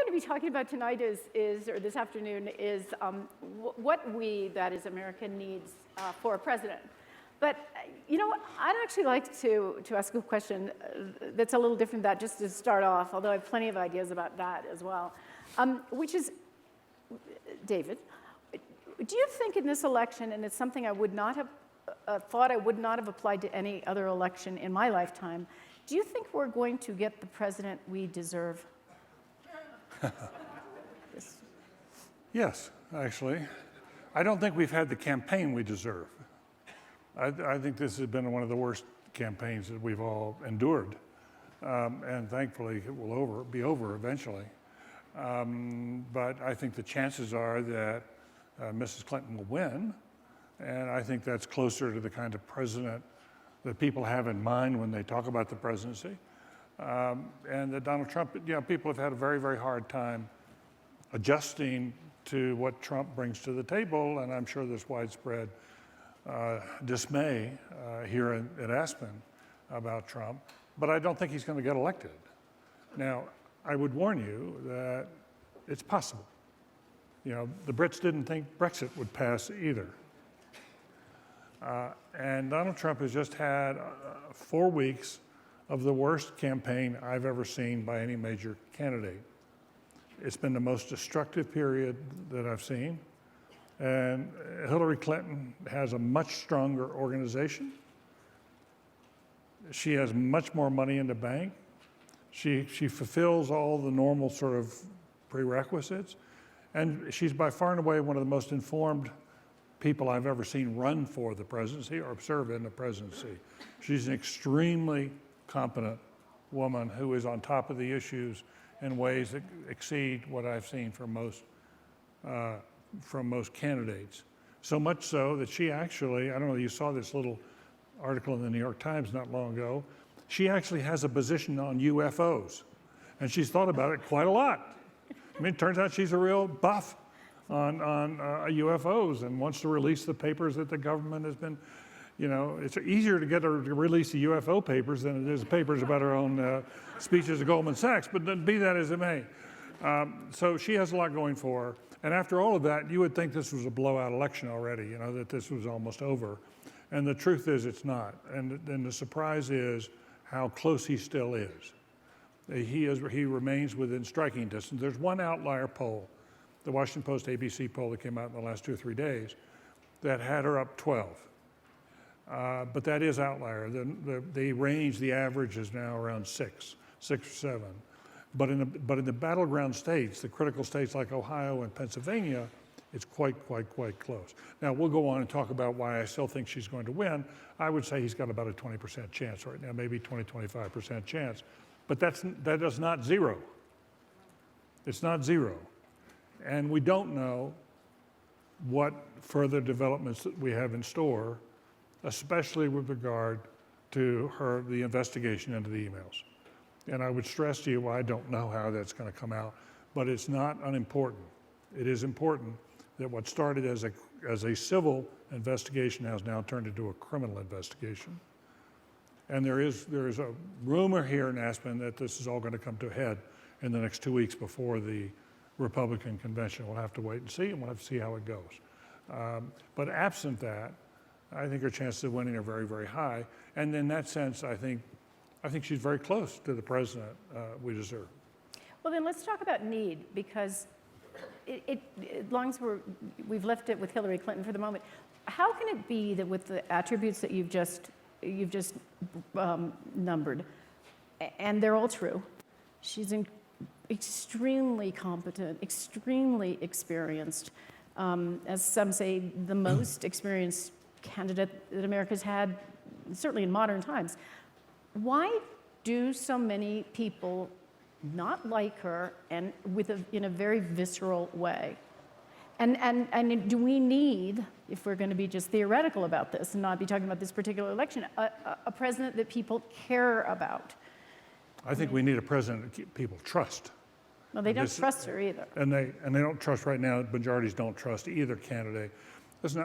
to be talking about tonight or this afternoon is what we, that is America, needs for a president. But I'd actually like to ask a question that's a little different than that, just to start off, although I have plenty of ideas about that as well, which is, David, do you think in this election, and it's something I would not have thought I would not have applied to any other election in my lifetime, do you think we're going to get the president we deserve? Yes, actually. I don't think we've had the campaign we deserve. I think this has been one of the worst campaigns that we've all endured. And thankfully, it will be over eventually. But I think the chances are that Mrs. Clinton will win. And I think that's closer to the kind of president that people have in mind when they talk about the presidency. And that Donald Trump, people have had a very, very hard time adjusting to what Trump brings to the table. And I'm sure there's widespread dismay here at Aspen about Trump. But I don't think he's going to get elected. Now, I would warn you that it's possible. The Brits didn't think Brexit would pass either. And Donald Trump has just had 4 weeks of the worst campaign I've ever seen by any major candidate. It's been the most destructive period that I've seen. And Hillary Clinton has a much stronger organization. She has much more money in the bank. She fulfills all the normal sort of prerequisites. And she's by far and away one of the most informed people I've ever seen run for the presidency or serve in the presidency. She's an extremely competent woman who is on top of the issues in ways that exceed what I've seen from most candidates. So much so that she actually, I don't know, you saw this little article in the New York Times not long ago, she actually has a position on UFOs. And she's thought about it quite a lot. I mean, it turns out she's a real buff on UFOs and wants to release the papers that the government has been, it's easier to get her to release the UFO papers than it is papers about her own speeches at Goldman Sachs, but be that as it may. So she has a lot going for her. And after all of that, you would think this was a blowout election already, that this was almost over. And the truth is it's not. And the surprise is how close he still is. He remains within striking distance. There's one outlier poll, the Washington Post ABC poll that came out in the last 2 or 3 days, that had her up 12. But that is outlier. The range, the average is now around 6 or 7. But in the battleground states, the critical states like Ohio and Pennsylvania, it's quite close. Now, we'll go on and talk about why I still think she's going to win. I would say he's got about a 20% chance right now, maybe 25% chance. But that is not zero. It's not zero. And we don't know what further developments that we have in store, especially with regard to the investigation into the emails. And I would stress to you, well, I don't know how that's going to come out, but it's not unimportant. It is important that what started as a civil investigation has now turned into a criminal investigation. And there is a rumor here in Aspen that this is all going to come to a head in the next 2 weeks before the Republican convention. We'll have to wait and see, and we'll have to see how it goes. But absent that, I think her chances of winning are very, very high. And in that sense, I think she's very close to the president we deserve. Well, then let's talk about need, because as long as we've left it with Hillary Clinton for the moment, how can it be that with the attributes that you've just numbered, and they're all true, she's extremely competent, extremely experienced, as some say, the most experienced candidate that America's had, certainly in modern times. Why do so many people not like her, and in a very visceral way? And do we need, if we're going to be just theoretical about this and not be talking about this particular election, a president that people care about? I think we need a president that people trust. Well, they don't trust her either. And they don't trust right now. Majorities don't trust either candidate. Listen,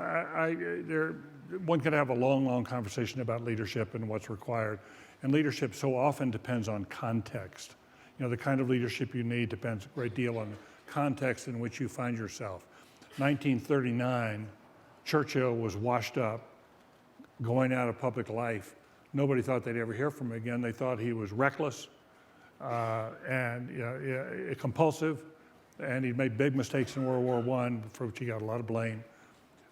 one could have a long conversation about leadership and what's required. And leadership so often depends on context. the kind of leadership you need depends a great deal on the context in which you find yourself. 1939, Churchill was washed up, going out of public life. Nobody thought they'd ever hear from him again. They thought he was reckless and compulsive, and he'd made big mistakes in World War I, for which he got a lot of blame.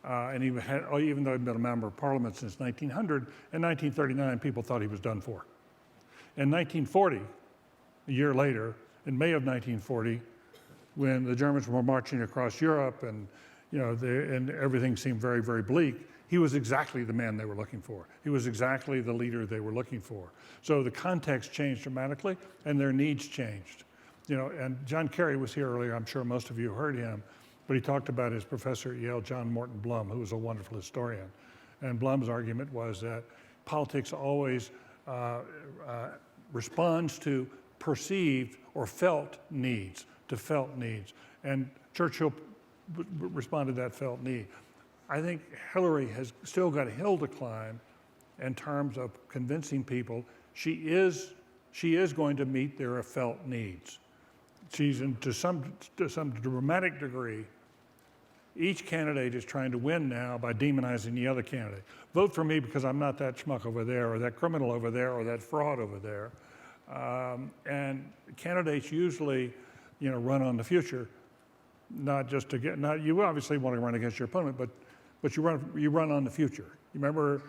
And he had, even though he'd been a member of parliament since 1900, in 1939, people thought he was done for. In 1940, a year later, in May of 1940, when the Germans were marching across Europe and, and everything seemed very, very bleak, he was exactly the man they were looking for. He was exactly the leader they were looking for. So the context changed dramatically, and their needs changed. And John Kerry was here earlier. I'm sure most of you heard him. But he talked about his professor at Yale, John Morton Blum, who was a wonderful historian. And Blum's argument was that politics always responds to perceived or felt needs, And Churchill responded to that felt need. I think Hillary has still got a hill to climb in terms of convincing people she is going to meet their felt needs. She's to some dramatic degree. Each candidate is trying to win now by demonizing the other candidate. Vote for me because I'm not that schmuck over there, or that criminal over there, or that fraud over there. And candidates usually, run on the future, not just to get. Not you obviously want to run against your opponent, but you run on the future. You remember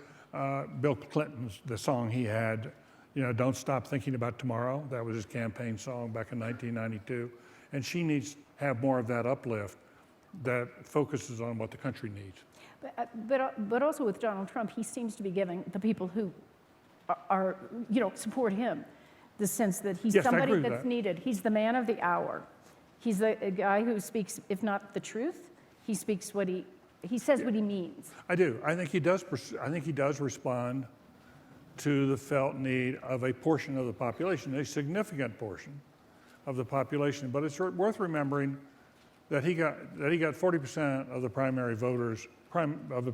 Bill Clinton's the song he had. Don't stop thinking about tomorrow. That was his campaign song back in 1992. And she needs to have more of that uplift that focuses on what the country needs. But also with Donald Trump, he seems to be giving the people who are support him the sense that he's somebody that's needed. He's the man of the hour. He's a guy who speaks, if not the truth, he speaks what he says what he means. I do. I think he does respond to the felt need of a portion of the population, a significant portion of the population. But it's worth remembering that he got 40% of the primary voters, of the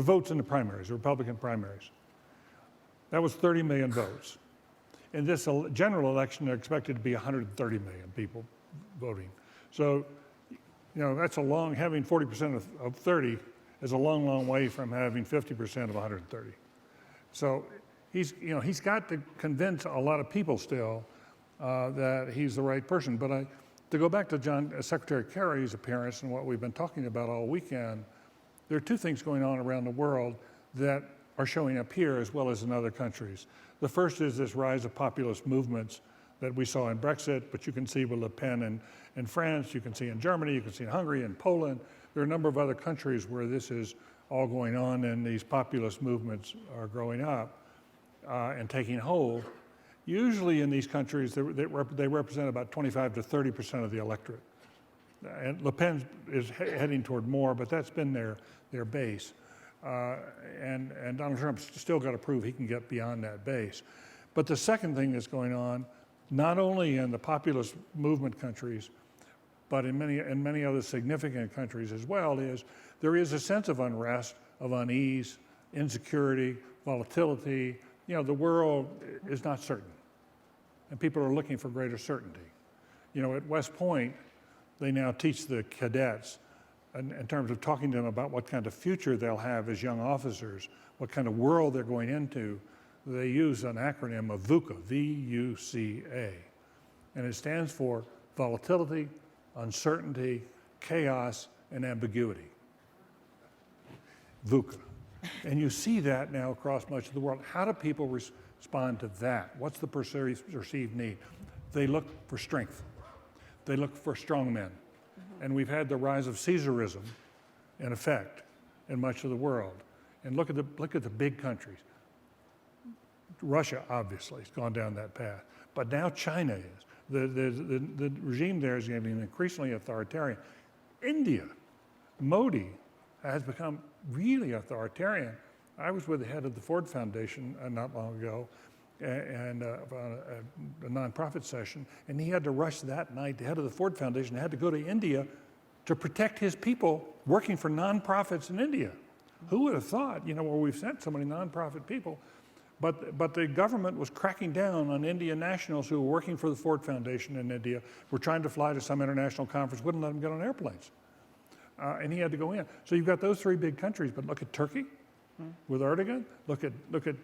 votes in the primaries, the Republican primaries. That was 30 million votes. In this general election, they're expected to be 130 million people voting. So, that's having 40% of 30 is a long, long way from having 50% of 130. So he's got to convince a lot of people still that he's the right person. But to go back to Secretary Kerry's appearance and what we've been talking about all weekend, there are two things going on around the world that are showing up here as well as in other countries. The first is this rise of populist movements that we saw in Brexit, but you can see with Le Pen in France, you can see in Germany, you can see in Hungary and Poland. There are a number of other countries where this is all going on and these populist movements are growing up and taking hold. Usually in these countries, they represent about 25 to 30% of the electorate. And Le Pen is heading toward more, but that's been their base. And Donald Trump's still got to prove he can get beyond that base. But the second thing that's going on, not only in the populist movement countries, but in many other significant countries as well, is there is a sense of unrest, of unease, insecurity, volatility. The world is not certain, and people are looking for greater certainty. At West Point, they now teach the cadets in terms of talking to them about what kind of future they'll have as young officers, what kind of world they're going into. They use an acronym of VUCA, V-U-C-A, and it stands for volatility, uncertainty, chaos, and ambiguity. VUCA. And you see that now across much of the world. How do people respond to that? What's the perceived need? They look for strength. They look for strong men. And we've had the rise of Caesarism in effect in much of the world. And look at the big countries. Russia, obviously, has gone down that path. But now China is. The regime there is getting increasingly authoritarian. India, Modi, has become really authoritarian. I was with the head of the Ford Foundation not long ago, and a nonprofit session, and he had to rush that night. The head of the Ford Foundation had to go to India to protect his people working for nonprofits in India. Who would have thought, where we've sent so many nonprofit people, But the government was cracking down on Indian nationals who were working for the Ford Foundation in India, were trying to fly to some international conference, wouldn't let them get on airplanes. And he had to go in. So you've got those three big countries, but look at Turkey with Erdogan, look at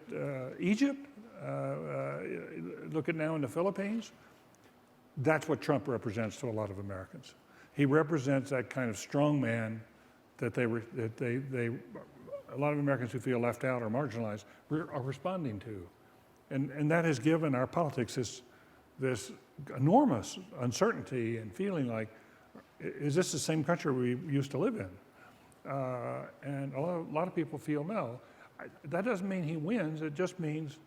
Egypt, look at now in the Philippines. That's what Trump represents to a lot of Americans. He represents that kind of strong man that a lot of Americans who feel left out or marginalized are responding to. And that has given our politics this enormous uncertainty and feeling like, is this the same country we used to live in? And a lot of people feel no. That doesn't mean he wins, it just means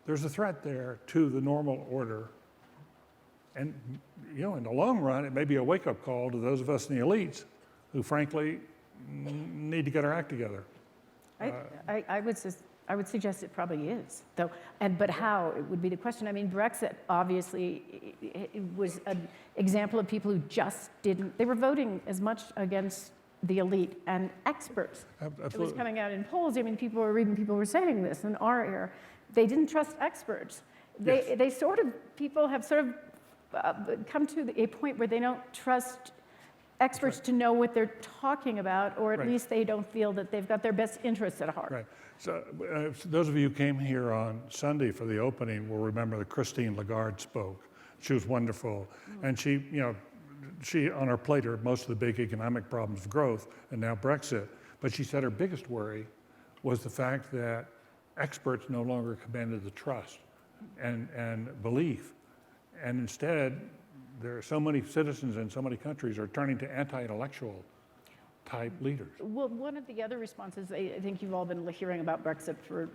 there's a threat there to the normal order. And in the long run, it may be a wake-up call to those of us in the elites who frankly need to get our act together. I would suggest it probably is, though. But how? It would be the question. I mean, Brexit obviously it was an example of people who just didn't. They were voting as much against the elite and experts. Absolutely. It was coming out in polls. I mean, people were saying this in our era. They didn't trust experts. People have sort of come to a point where they don't trust experts to know what they're talking about, or at least they don't feel that they've got their best interests at heart. Right. So those of you who came here on Sunday for the opening will remember that Christine Lagarde spoke. She was wonderful. And she on her plate are most of the big economic problems of growth and now Brexit. But she said her biggest worry was the fact that experts no longer commanded the trust and belief. And instead, there are so many citizens in so many countries are turning to anti-intellectual type leaders. Well, one of the other responses, I think you've all been hearing about Brexit for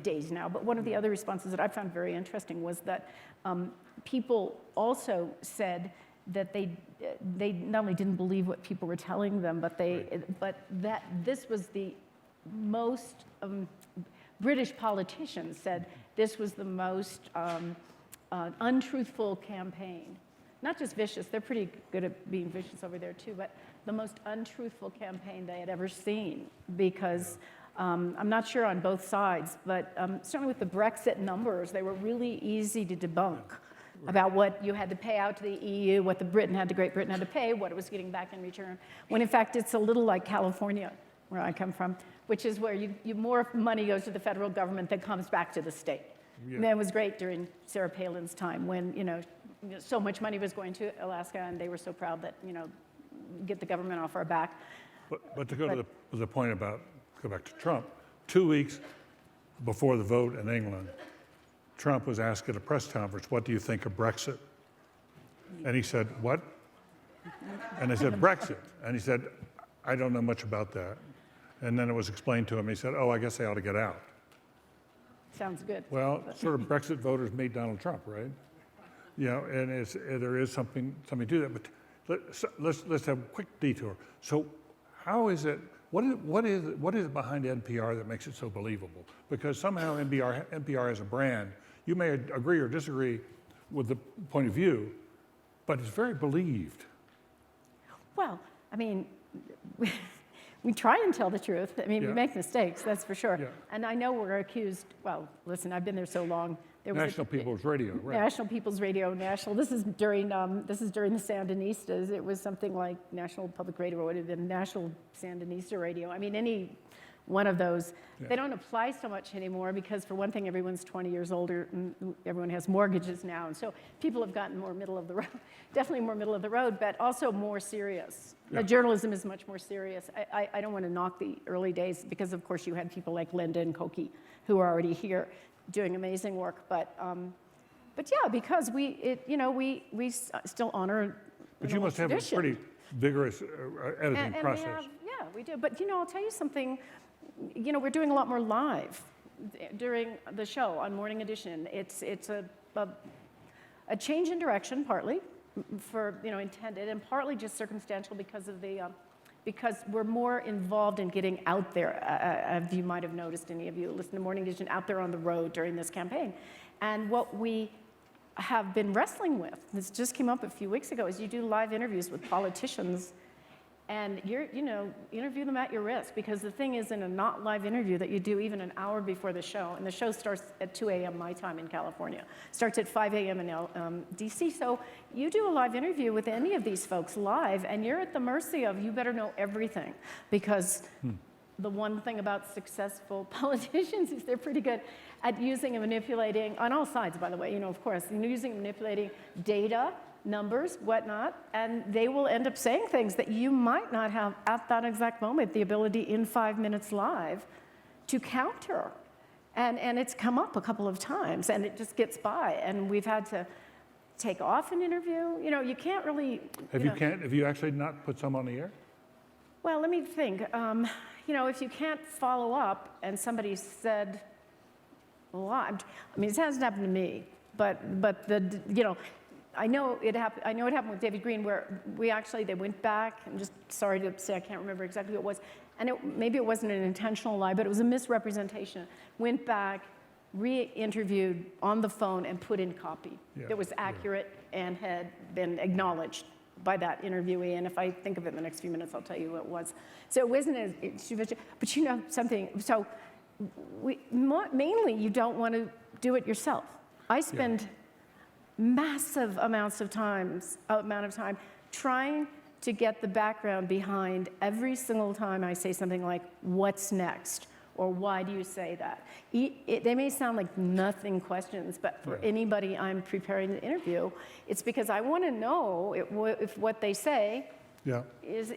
days now, but one of the other responses that I found very interesting was that people also said that they not only didn't believe what people were telling them, but that this was the most British politicians said this was the most untruthful campaign. Not just vicious, they're pretty good at being vicious over there too, but the most untruthful campaign they had ever seen, because I'm not sure on both sides, but certainly with the Brexit numbers, they were really easy to debunk about what you had to pay out to the EU, what Great Britain had to pay, what it was getting back in return, when in fact it's a little like California, where I come from, which is where more money goes to the federal government than comes back to the state. Yeah. And that was great during Sarah Palin's time when, so much money was going to Alaska and they were so proud that, get the government off our back. But to go to the point go back to Trump, 2 weeks before the vote in England, Trump was asked at a press conference, what do you think of Brexit? And he said, what? And they said, Brexit. And he said, I don't know much about that. And then it was explained to him. He said, I guess they ought to get out. Sounds good. Well, sort of Brexit voters made Donald Trump, right? And there is something to that. But let's have a quick detour. So, how is it? What is it behind NPR that makes it so believable? Because somehow NPR has a brand. You may agree or disagree with the point of view, but it's very believed. Well, I mean, we try and tell the truth. I mean, we make mistakes, that's for sure. Yeah. And I know we're accused, well, listen, I've been there so long. There was National People's Radio, right? National People's Radio, this is during the Sandinistas. It was something like National Public Radio, or would have been National Sandinista Radio. I mean, any one of those. Yeah. They don't apply so much anymore because, for one thing, everyone's 20 years older and everyone has mortgages now. And so people have gotten more middle of the road, definitely more middle of the road, but also more serious. Yeah. The journalism is much more serious. I don't want to knock the early days because, of course, you had people like Linda and Koki who are already here doing amazing work. But yeah, because we still honor. But you must tradition. Have a pretty vigorous editing process. We do. But I'll tell you something. We're doing a lot more live during the show on Morning Edition. It's a change in direction, partly for intended, and partly just circumstantial because we're more involved in getting out there. As you might have noticed, any of you who listen to Morning Edition, out there on the road during this campaign. And what we have been wrestling with, this just came up a few weeks ago, is you do live interviews with politicians, And interview them at your risk, because the thing is, in a not live interview that you do even an hour before the show, and the show starts at 2 a.m. my time in California, starts at 5 a.m. in DC, so you do a live interview with any of these folks live, and you're at the mercy of, you better know everything, because the one thing about successful politicians is they're pretty good at using and manipulating, on all sides, by the way, of course, using and manipulating data, numbers, whatnot, and they will end up saying things that you might not have at that exact moment the ability in 5 minutes live to counter. And it's come up a couple of times, and it just gets by, and we've had to take off an interview. You can't really... Have you actually not put some on the air? Well, let me think. If you can't follow up and somebody said a lot, it hasn't happened to me, but I know it happened with David Gergen, where they went back. I'm just sorry to say I can't remember exactly what it was. And maybe it wasn't an intentional lie, but it was a misrepresentation. Went back, re-interviewed on the phone, and put in copy that was accurate and had been acknowledged by that interviewee. And if I think of it in the next few minutes, I'll tell you what it was. So it wasn't but something. So mainly, you don't want to do it yourself. I spend massive amount of time trying to get the background behind every single time I say something like, what's next? Or why do you say that? They may sound like nothing questions, but for anybody I'm preparing to interview, it's because I want to know if what they say is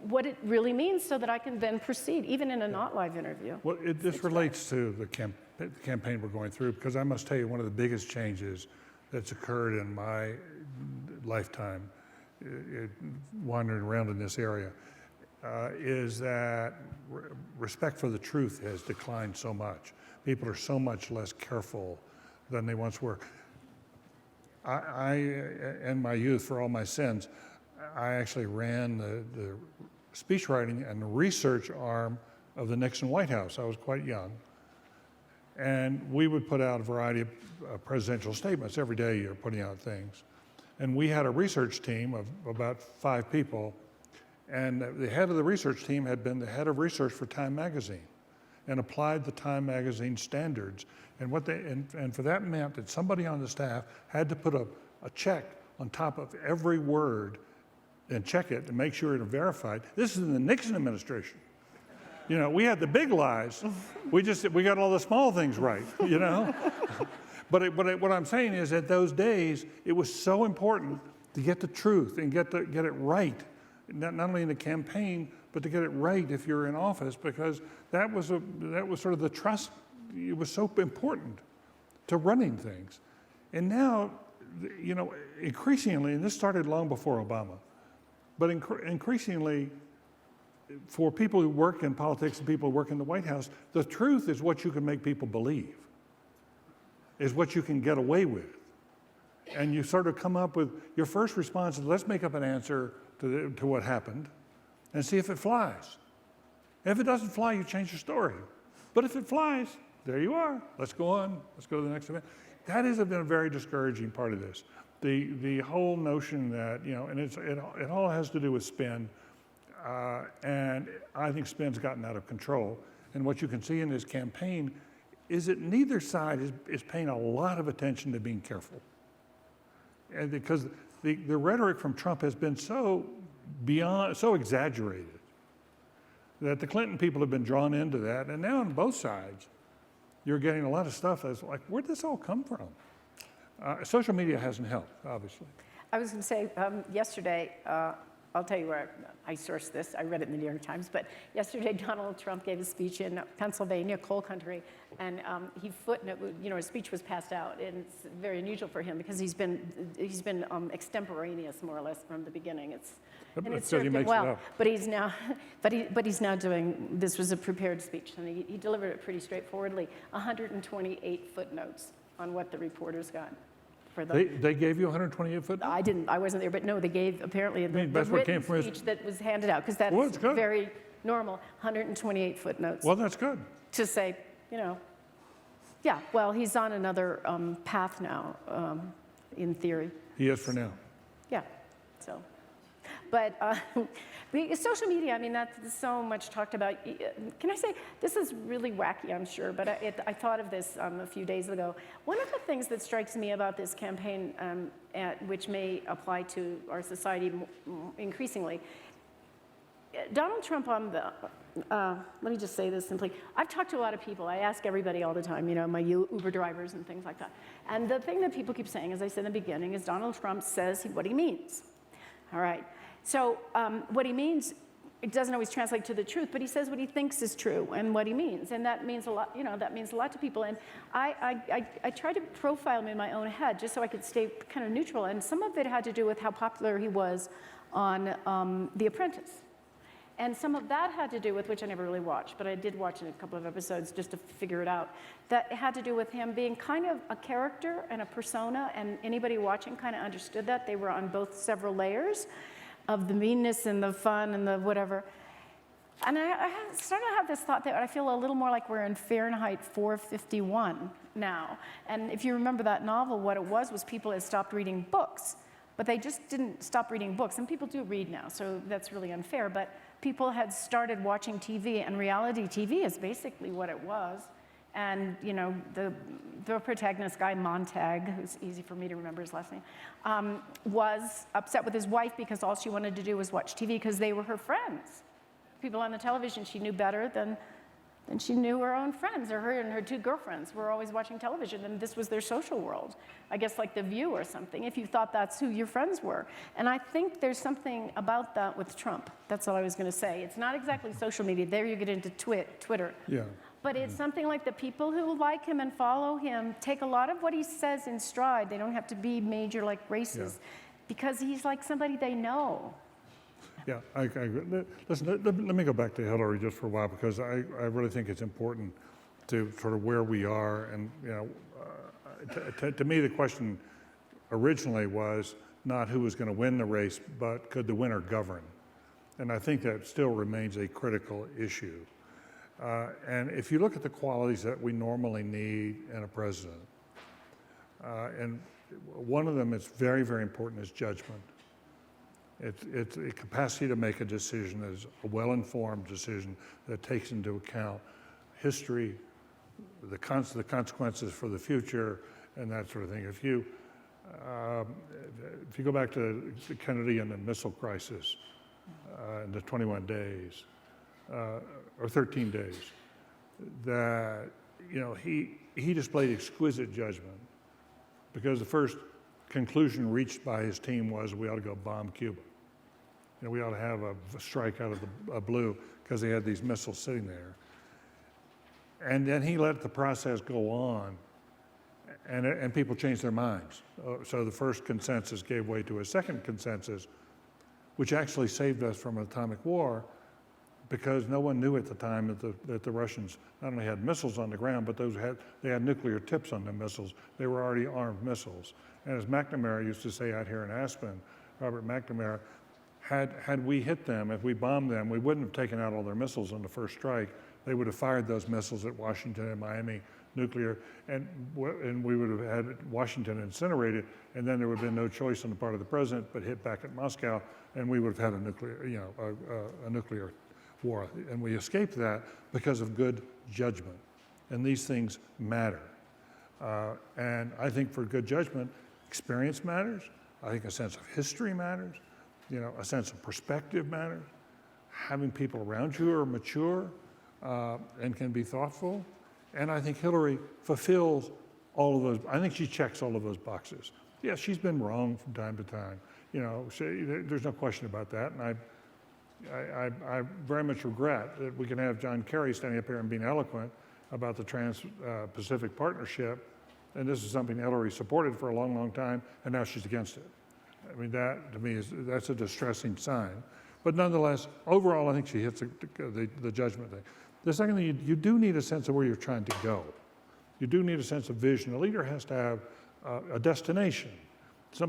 what it really means, so that I can then proceed, even in a not live interview. Well, this relates to the campaign we're going through, because I must tell you, one of the biggest changes that's occurred in my lifetime, wandering around in this area, is that respect for the truth has declined so much. People are so much less careful than they once were. I in my youth, for all my sins, I actually ran the speech writing and the research arm of the Nixon White House. I was quite young. And we would put out a variety of presidential statements. Every day you're putting out things. And we had a research team of about 5 people. And the head of the research team had been the head of research for Time Magazine and applied the Time Magazine standards. And for that meant that somebody on the staff had to put a check on top of every word and check it and make sure it was verified. This is in the Nixon administration. We had the big lies. We got all the small things right, But what I'm saying is that those days, it was so important to get the truth and get it right, not only in the campaign, but to get it right if you're in office, because that was sort of the trust. It was so important to running things. And now, increasingly, and this started long before Obama, but increasingly, for people who work in politics and people who work in the White House, the truth is what you can make people believe, is what you can get away with. And you sort of come up with, your first response is, let's make up an answer to what happened and see if it flies. If it doesn't fly, you change your story. But if it flies, there you are. Let's go on. Let's go to the next event. That has been a very discouraging part of this. The whole notion that, and it all has to do with spin. And I think spin's gotten out of control. And what you can see in this campaign is that neither side is paying a lot of attention to being careful. And because the rhetoric from Trump has been so exaggerated that the Clinton people have been drawn into that. And now on both sides, you're getting a lot of stuff that's like, where'd this all come from? Social media hasn't helped, obviously. I was going to say, yesterday, I'll tell you where I sourced this. I read it in the New York Times. But yesterday, Donald Trump gave a speech in Pennsylvania, coal country, and his speech was passed out. And it's very unusual for him because he's been extemporaneous more or less from the beginning. And it served him well. But he's now doing. This was a prepared speech, and he delivered it pretty straightforwardly. 128 footnotes on what the reporters got. They gave you 128 footnotes? I wasn't there, but no, they gave apparently the written speech that was handed out, because that's very normal, 128 footnotes. Well, that's good. To say, he's on another path now, in theory. He is for now. Yeah, so. But social media, I mean, that's so much talked about. Can I say, this is really wacky, I'm sure, but I thought of this a few days ago. One of the things that strikes me about this campaign, which may apply to our society increasingly, Donald Trump let me just say this simply. I've talked to a lot of people. I ask everybody all the time, you know, my Uber drivers and things like that. And the thing that people keep saying, as I said in the beginning, is Donald Trump says what he means. All right. So what he means, it doesn't always translate to the truth, but he says what he thinks is true and what he means. And that means a lot, you know, that means a lot to people. And I tried to profile him in my own head just so I could stay kind of neutral. And some of it had to do with how popular he was on The Apprentice. And some of that had to do with, which I never really watched, but I did watch a couple of episodes just to figure it out, that had to do with him being kind of a character and a persona, and anybody watching kind of understood that. They were on both several layers of the meanness and the fun and the whatever. And I started to have this thought that I feel a little more like we're in Fahrenheit 451 now. And if you remember that novel, what it was people had stopped reading books. But they just didn't stop reading books. And people do read now, so that's really unfair. But people had started watching TV, and reality TV is basically what it was. And, you know, the protagonist guy, Montagne, who's easy for me to remember his last name, was upset with his wife because all she wanted to do was watch TV because they were her friends. People on the television she knew better than she knew her own friends, or her and her two girlfriends were always watching television, and this was their social world. I guess like The View or something, if you thought that's who your friends were. And I think there's something about that with Trump. That's all I was going to say. It's not exactly social media. There you get into Twitter. Yeah. But it's something like the people who like him and follow him take a lot of what he says in stride. They don't have to be major like races, because he's like somebody they know. Yeah, I agree. Listen, let me go back to Hillary just for a while, because I really think it's important to sort of where we are. And, you know, to me, the question originally was not who was going to win the race, but could the winner govern? And I think that still remains a critical issue. And if you look at the qualities that we normally need in a president, and one of them that's very, very important is judgment. It's a capacity to make a decision that is a well-informed decision that takes into account history, the consequences for the future, and that sort of thing. If you go back to Kennedy and the missile crisis, in the 21 days, or 13 days, that, you know, he displayed exquisite judgment, because the first conclusion reached by his team was we ought to go bomb Cuba. You know, we ought to have a strike out of the blue because they had these missiles sitting there. And then he let the process go on, and people changed their minds. So the first consensus gave way to a second consensus, which actually saved us from an atomic war, because no one knew at the time that the Russians not only had missiles on the ground, but they had nuclear tips on the missiles. They were already armed missiles. And as McNamara used to say out here in Aspen, Robert McNamara, had we hit them, if we bombed them, we wouldn't have taken out all their missiles on the first strike. They would have fired those missiles at Washington and Miami nuclear, and we would have had Washington incinerated, and then there would have been no choice on the part of the president but hit back at Moscow, and we would have had a nuclear war. And we escaped that because of good judgment. And these things matter. And I think for good judgment, experience matters. I think a sense of history matters. You know, a sense of perspective matters. Having people around you who are mature and can be thoughtful. And I think Hillary fulfills all of those. I think she checks all of those boxes. Yeah, she's been wrong from time to time. You know, there's no question about that. And I very much regret that we can have John Kerry standing up here and being eloquent about the Trans-Pacific Partnership, and this is something Hillary supported for a long, long time, and now she's against it. I mean, that to me that's a distressing sign. But nonetheless, overall, I think she hits the judgment thing. The second thing, you do need a sense of where you're trying to go. You do need a sense of vision. A leader has to have a destination, a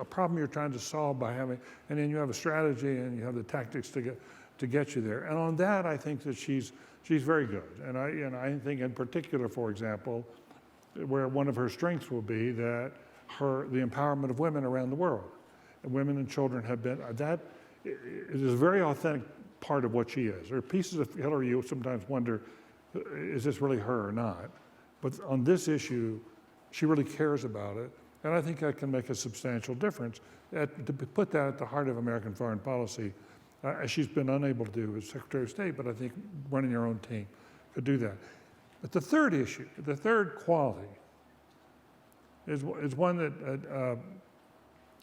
problem you're trying to solve by having, and then you have a strategy and you have the tactics to get you there. And on that, I think that she's very good. And I think in particular, for example, where one of her strengths will be the empowerment of women around the world. women and children have been, that it is a very authentic part of what she is. There are pieces of Hillary you sometimes wonder, is this really her or not? But on this issue, she really cares about it, and I think that can make a substantial difference. To put that at the heart of American foreign policy, as she's been unable to do as Secretary of State, but I think running her own team could do that. But the third issue, the third quality, is one that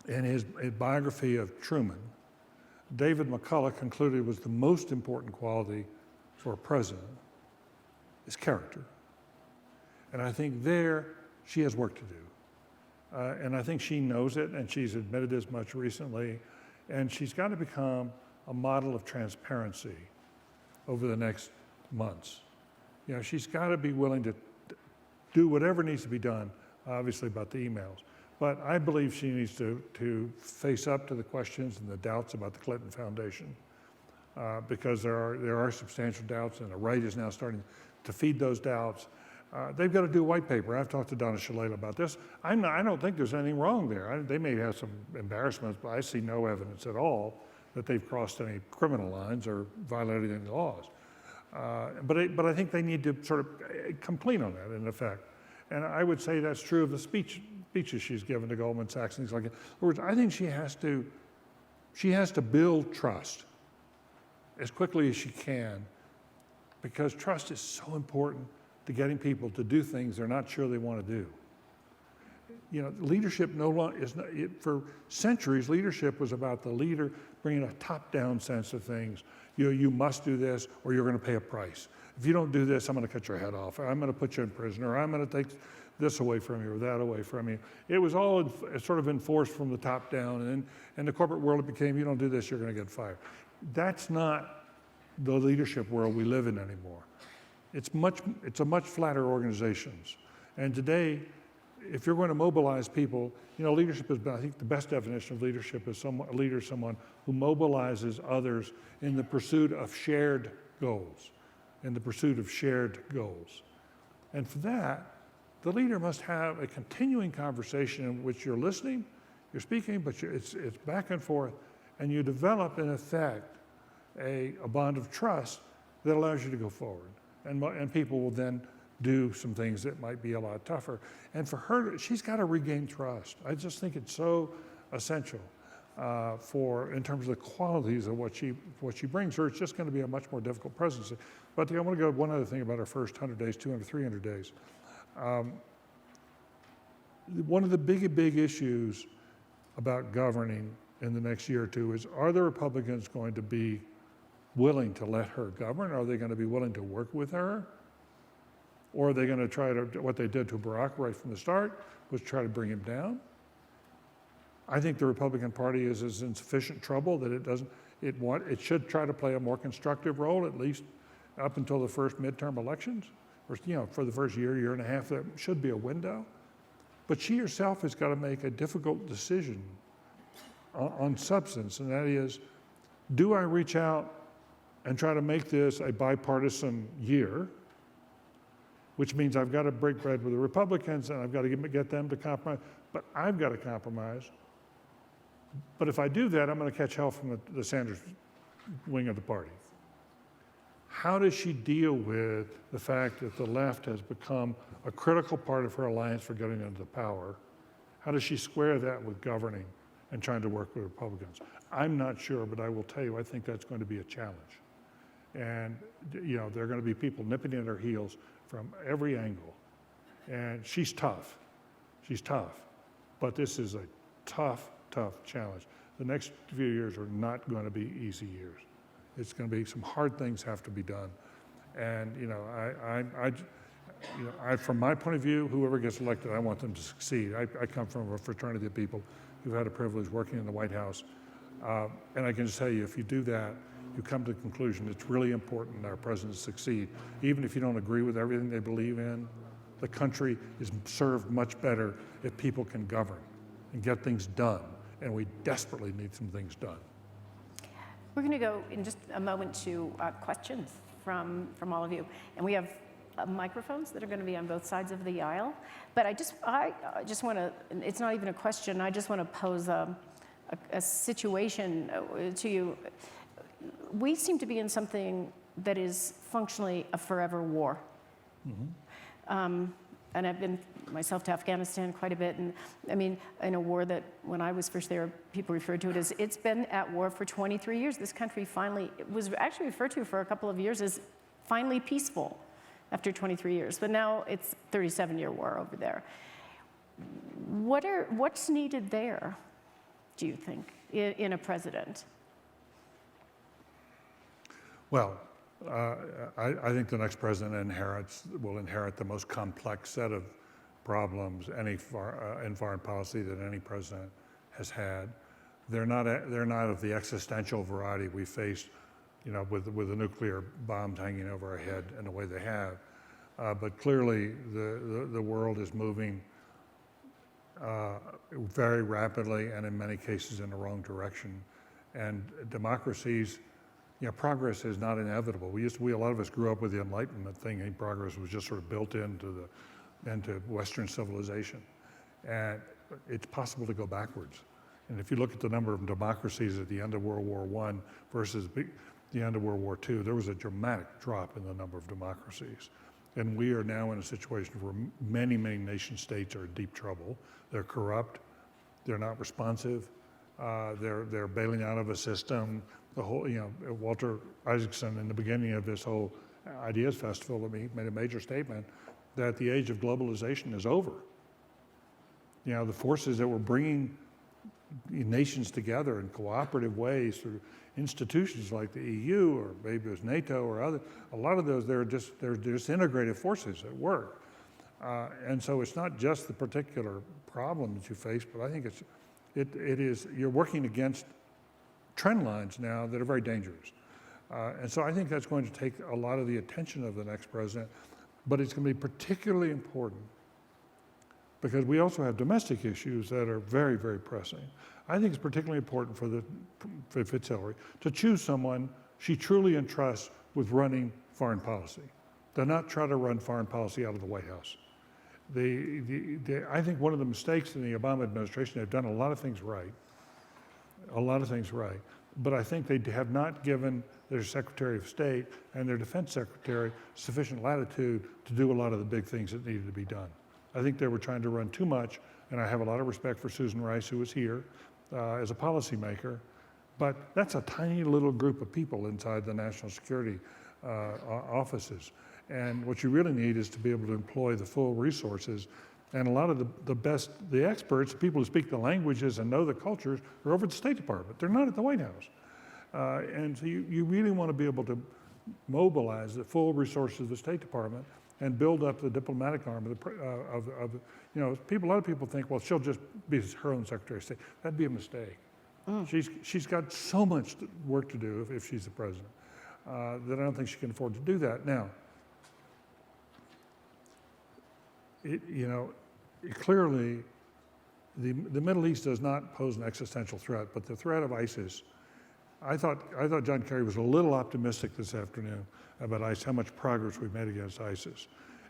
in his biography of Truman, David McCullough concluded was the most important quality for a president, is character. And I think there she has work to do. And I think she knows it, and she's admitted as much recently, and she's got to become a model of transparency over the next months. You know, she's got to be willing to do whatever needs to be done, obviously about the emails. But I believe she needs to face up to the questions and the doubts about the Clinton Foundation, because there are substantial doubts, and the right is now starting to feed those doubts. They've got to do a white paper. I've talked to Donna Shalala about this. I don't think there's anything wrong there. They may have some embarrassments, but I see no evidence at all that they've crossed any criminal lines or violated any laws. But I think they need to sort of come clean on that, in effect. And I would say that's true of the speeches she's given to Goldman Sachs and things like that. In other words, I think she has to build trust as quickly as she can, because trust is so important to getting people to do things they're not sure they want to do. You know, leadership no longer is not, for centuries, leadership was about the leader bringing a top-down sense of things. You must do this, or you're going to pay a price. If you don't do this, I'm going to cut your head off, or I'm going to put you in prison, or I'm going to take this away from you, or that away from you. It was all sort of enforced from the top down, and in the corporate world it became, you don't do this, you're going to get fired. That's not the leadership world we live in anymore. It's a much flatter organizations. And today, if you're going to mobilize people, you know, leadership is, I think the best definition of leadership is a leader is someone who mobilizes others in the pursuit of shared goals, And for that, the leader must have a continuing conversation in which you're listening, you're speaking, but it's back and forth, and you develop, in effect, a bond of trust that allows you to go forward. And people will then do some things that might be a lot tougher. And for her, she's got to regain trust. I just think it's so essential in terms of the qualities of what she brings her. It's just going to be a much more difficult presidency. But I want to go one other thing about her first 100 days, 200, 300 days. One of the big issues about governing in the next year or two is, are the Republicans going to be willing to let her govern? Are they going to be willing to work with her? Or are they going to try to, what they did to Barack right from the start, was try to bring him down? I think the Republican Party is in sufficient trouble that it should try to play a more constructive role, at least up until the first midterm elections, or, you know, for the first year and a half. There should be a window. But she herself has got to make a difficult decision on substance, and that is, do I reach out and try to make this a bipartisan year, which means I've got to break bread with the Republicans and I've got to get them to compromise, but I've got to compromise. But if I do that, I'm going to catch hell from the Sanders wing of the party. How does she deal with the fact that the left has become a critical part of her alliance for getting into power? How does she square that with governing and trying to work with Republicans? I'm not sure, but I will tell you, I think that's going to be a challenge. And, you know, there are going to be people nipping at her heels from every angle. And she's tough. But this is a tough challenge. The next few years are not going to be easy years. It's going to be, some hard things have to be done. And, you know, from my point of view, whoever gets elected, I want them to succeed. I come from a fraternity of people who've had a privilege working in the White House. And I can just tell you, if you do that, you come to the conclusion it's really important our presidents succeed. Even if you don't agree with everything they believe in, the country is served much better if people can govern and get things done. And we desperately need some things done. We're going to go in just a moment to questions from all of you. And we have microphones that are going to be on both sides of the aisle. But I just want to, it's not even a question, I just want to pose a a situation to you. We seem to be in something that is functionally a forever war. And I've been myself to Afghanistan quite a bit, and I mean, in a war that when I was first there, people referred to it as, it's been at war for 23 years. This country finally, it was actually referred to for a couple of years as finally peaceful after 23 years, but now it's 37-year war over there. What's needed there, do you think, in a president? Well, I think the next president will inherit the most complex set of problems in foreign policy that any president has had. They're not of the existential variety we faced, with the nuclear bombs hanging over our head in the way they have. But clearly, the world is moving very rapidly, and in many cases in the wrong direction. And democracies. Progress is not inevitable. A lot of us grew up with the Enlightenment thinking progress was just sort of built into Western civilization. And it's possible to go backwards. And if you look at the number of democracies at the end of World War I versus the end of World War II, there was a dramatic drop in the number of democracies. And we are now in a situation where many, many nation states are in deep trouble. They're corrupt, they're not responsive, they're bailing out of a system. The whole, Walter Isaacson, in the beginning of this whole Ideas Festival, made a major statement that the age of globalization is over. The forces that were bringing nations together in cooperative ways through institutions like the EU, or maybe it was NATO or other, a lot of those, they're just integrated forces at work. And so it's not just the particular problem that you face, but I think it is, you're working against trend lines now that are very dangerous. And so I think that's going to take a lot of the attention of the next president, but it's going to be particularly important because we also have domestic issues that are very, very pressing. I think it's particularly important for Hillary to choose someone she truly entrusts with running foreign policy. Do not try to run foreign policy out of the White House. I think one of the mistakes in the Obama administration, they've done a lot of things right, but I think they have not given their Secretary of State and their Defense Secretary sufficient latitude to do a lot of the big things that needed to be done. I think they were trying to run too much, and I have a lot of respect for Susan Rice, who was here as a policymaker, but that's a tiny little group of people inside the national security offices. And what you really need is to be able to employ the full resources. And a lot of the experts, the people who speak the languages and know the cultures, are over at the State Department. They're not at the White House. And so you really want to be able to mobilize the full resources of the State Department and build up the diplomatic arm of a lot of people think, well, she'll just be her own Secretary of State. That'd be a mistake. She's got so much work to do if she's the president that I don't think she can afford to do that. Now, clearly, the Middle East does not pose an existential threat, but the threat of ISIS, I thought John Kerry was a little optimistic this afternoon about ISIS, how much progress we've made against ISIS.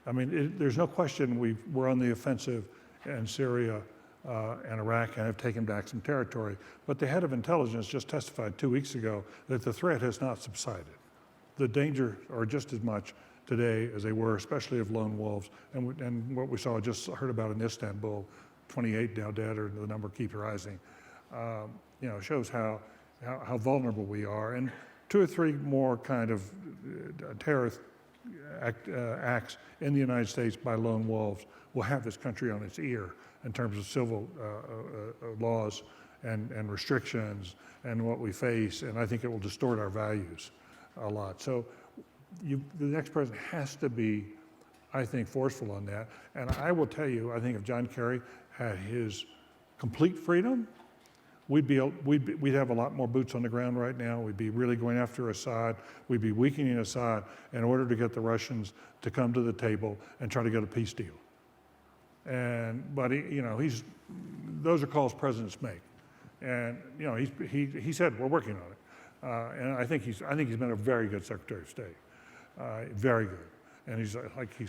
I mean, there's no question we're on the offensive in Syria and Iraq and have taken back some territory, but the head of intelligence just testified 2 weeks ago that the threat has not subsided. The dangers are just as much today as they were, especially of lone wolves. And what we saw, just heard about in Istanbul, 28 now dead, or the number keeps rising, shows how vulnerable we are. And 2 or 3 more kind of terrorist acts in the United States by lone wolves will have this country on its ear in terms of civil laws and restrictions and what we face. And I think it will distort our values a lot. So the next president has to be, I think, forceful on that. And I will tell you, I think if John Kerry had his complete freedom, we'd have a lot more boots on the ground right now. We'd be really going after Assad. We'd be weakening Assad in order to get the Russians to come to the table and try to get a peace deal. But those are calls presidents make. And he said we're working on it. And I think he's been a very good Secretary of State. Very good. And he's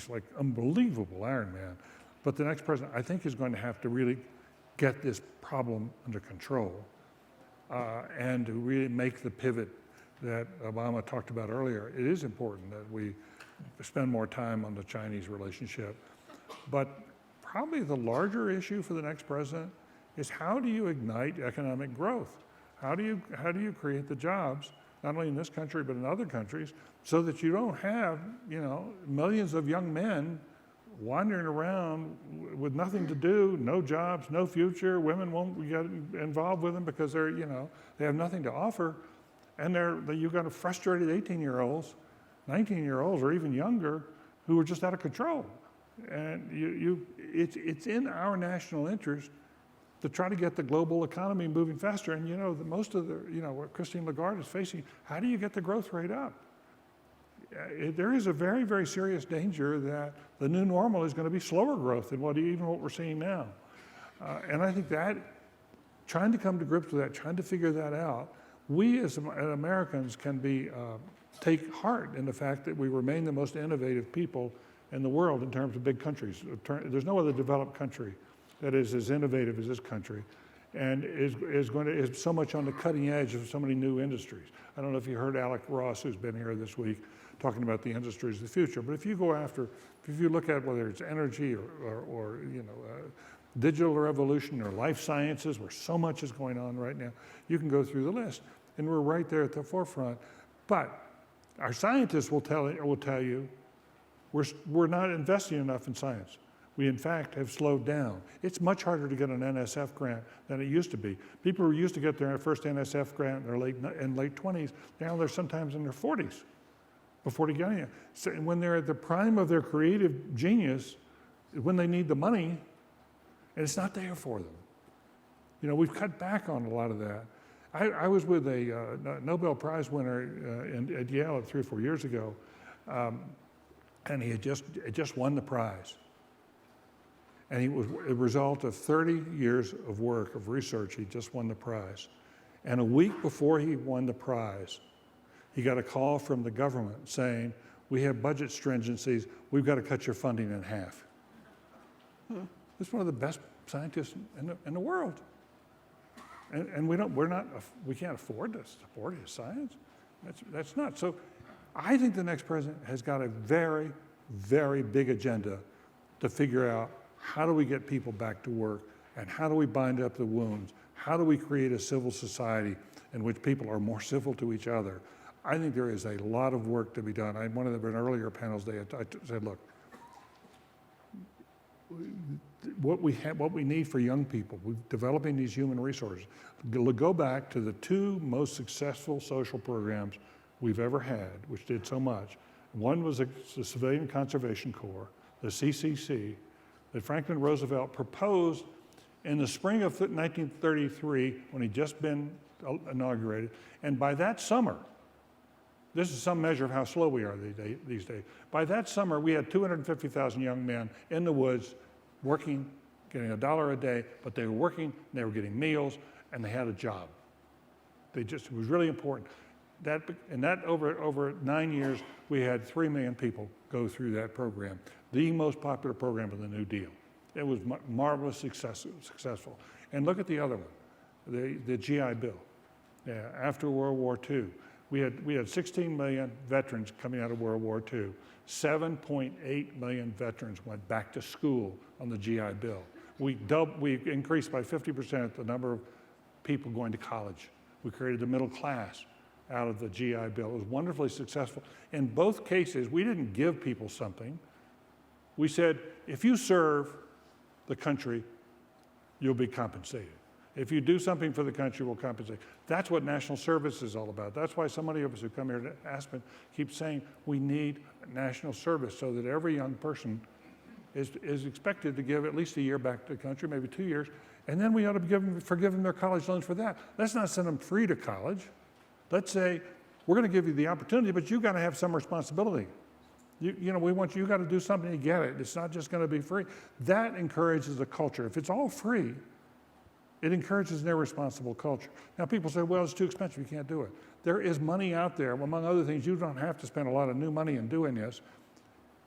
like unbelievable Iron Man. But the next president, I think, is going to have to really get this problem under control. and to really make the pivot that Obama talked about earlier. It is important that we spend more time on the Chinese relationship. But probably the larger issue for the next president is, how do you ignite economic growth? How do you create the jobs, not only in this country but in other countries, so that you don't have, millions of young men wandering around with nothing to do, no jobs, no future. Women won't get involved with them because they have nothing to offer, and you've got frustrated 18-year-olds, 19-year-olds, or even younger, who are just out of control. And it's in our national interest to try to get the global economy moving faster. And most of what Christine Lagarde is facing, how do you get the growth rate up? There is a very, very serious danger that the new normal is going to be slower growth than what we're seeing now. And I think that trying to come to grips with that, trying to figure that out, we as Americans can take heart in the fact that we remain the most innovative people in the world in terms of big countries. There's no other developed country that is as innovative as this country, and is so much on the cutting edge of so many new industries. I don't know if you heard Alec Ross, who's been here this week, talking about the industries of the future. But if you look at whether it's energy or digital revolution or life sciences, where so much is going on right now, you can go through the list, and we're right there at the forefront. But our scientists will tell you we're not investing enough in science. We, in fact, have slowed down. It's much harder to get an NSF grant than it used to be. People who used to get their first NSF grant in their late 20s, now they're sometimes in their 40s before they get it. So when they're at the prime of their creative genius, when they need the money, and it's not there for them. We've cut back on a lot of that. I was with a Nobel Prize winner at Yale 3 or 4 years ago, and he had just won the prize. And he was a result of 30 years of work, of research. He just won the prize. And a week before he won the prize, he got a call from the government saying, "We have budget stringencies. We've got to cut your funding in half." He's one of the best scientists in the world. And we can't afford to support his science. That's not. So I think the next president has got a very, very big agenda to figure out, how do we get people back to work, and how do we bind up the wounds? How do we create a civil society in which people are more civil to each other? I think there is a lot of work to be done. One of the earlier panels, I said, look, what we need for young people, we're developing these human resources. Go back to the 2 most successful social programs we've ever had, which did so much. One was the Civilian Conservation Corps, the CCC, that Franklin Roosevelt proposed in the spring of 1933, when he'd just been inaugurated. And by that summer, this is some measure of how slow we are these days. By that summer, we had 250,000 young men in the woods working, getting $1 a day, but they were working, they were getting meals, and they had a job. It was really important. Over 9 years, we had 3 million people go through that program, the most popular program of the New Deal. It was marvelously successful. And look at the other one, the GI Bill. After World War II, we had 16 million veterans coming out of World War II. 7.8 million veterans went back to school on the GI Bill. We increased by 50% the number of people going to college. We created the middle class out of the GI Bill. It was wonderfully successful. In both cases, we didn't give people something. We said, if you serve the country, you'll be compensated. If you do something for the country, we'll compensate. That's what national service is all about. That's why so many of us who come here to Aspen keep saying we need national service, so that every young person is expected to give at least a year back to the country, maybe 2 years, and then we ought to forgive them their college loans for that. Let's not send them free to college. Let's say, we're going to give you the opportunity, but you've got to have some responsibility. We want you got to do something to get it. It's not just going to be free. That encourages a culture. If it's all free, it encourages an irresponsible culture. Now, people say, well, it's too expensive, you can't do it. There is money out there. Among other things, you don't have to spend a lot of new money in doing this.